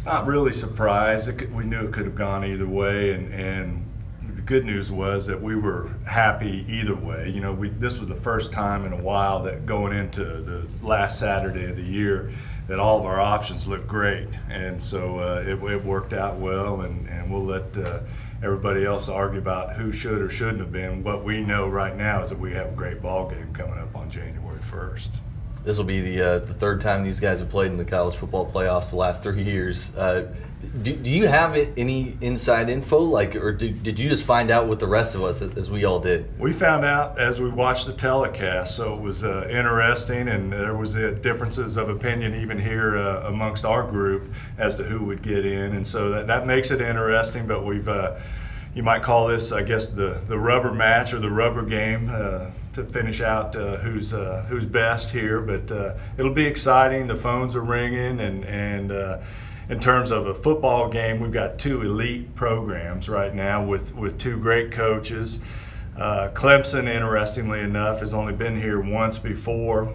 Not really surprised. We knew it could have gone either way, and the good news was that we were happy either way. You know, this was the first time in a while that going into the last Saturday of the year that all of our options looked great, and so it worked out well, and we'll let everybody else argue about who should or shouldn't have been. What we know right now is that we have a great ball game coming up on January 1st. This will be the third time these guys have played in the college football playoffs the last 3 years. Do you have any inside info, or did you just find out with the rest of us as we all did? We found out as we watched the telecast, so it was interesting, and there was differences of opinion even here amongst our group as to who would get in, and so that makes it interesting. But we've you might call this, I guess, the rubber match or the rubber game to finish out who's best here. But it'll be exciting. The phones are ringing, and in terms of a football game, we've got 2 elite programs right now with 2 great coaches. Clemson, interestingly enough, has only been here once before.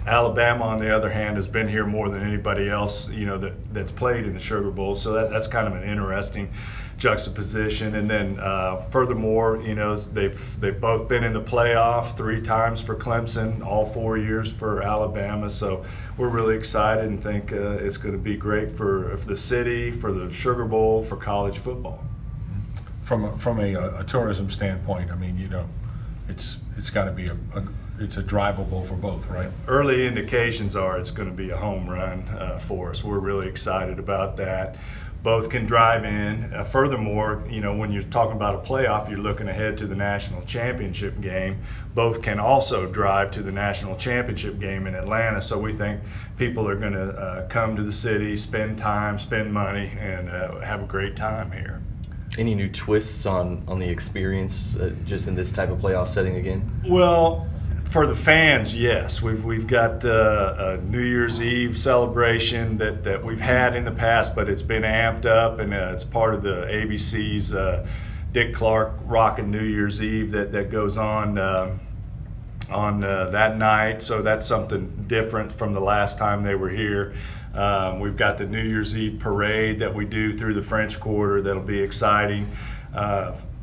Alabama, on the other hand, has been here more than anybody else, you know, that's played in the Sugar Bowl. So that's kind of an interesting juxtaposition. And then furthermore, you know, they've both been in the playoff 3 times for Clemson, all 4 years for Alabama. So we're really excited and think it's going to be great for the city, for the Sugar Bowl, for college football. From a tourism standpoint, I mean, you know, it's got to be it's a drivable for both, right? Early indications are it's going to be a home run for us. We're really excited about that. Both can drive in. Furthermore, you know, when you're talking about a playoff, you're looking ahead to the national championship game. Both can also drive to the national championship game in Atlanta. So we think people are going to come to the city, spend time, spend money, and have a great time here. Any new twists on the experience just in this type of playoff setting again? Well, for the fans, yes. We've got a New Year's Eve celebration that we've had in the past, but it's been amped up, and it's part of the ABC's Dick Clark Rockin' New Year's Eve that goes on that night. So that's something different from the last time they were here. We've got the New Year's Eve parade that we do through the French Quarter that'll be exciting.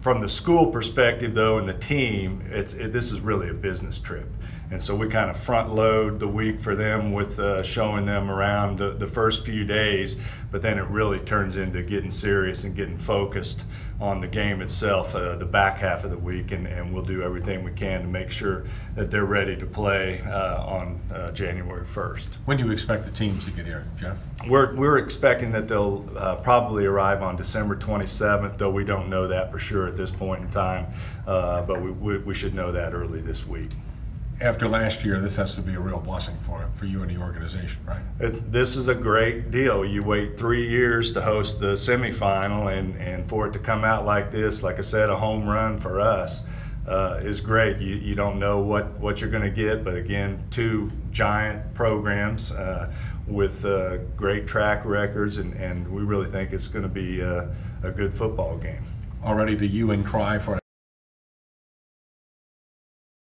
From the school perspective, though, and the team, this is really a business trip. And so we kind of front load the week for them with showing them around the first few days, but then it really turns into getting serious and getting focused on the game itself the back half of the week, and we'll do everything we can to make sure that they're ready to play on January 1st. When do you expect the teams to get here, Jeff? We're expecting that they'll probably arrive on December 27th, though we don't know that for sure at this point in time, but we should know that early this week. After last year, this has to be a real blessing for you and the organization, right? This is a great deal. You wait 3 years to host the semifinal, and for it to come out like this, like I said, a home run for us is great. You don't know what you're going to get, but again, 2 giant programs with great track records, and we really think it's going to be a good football game. Already the hue and cry for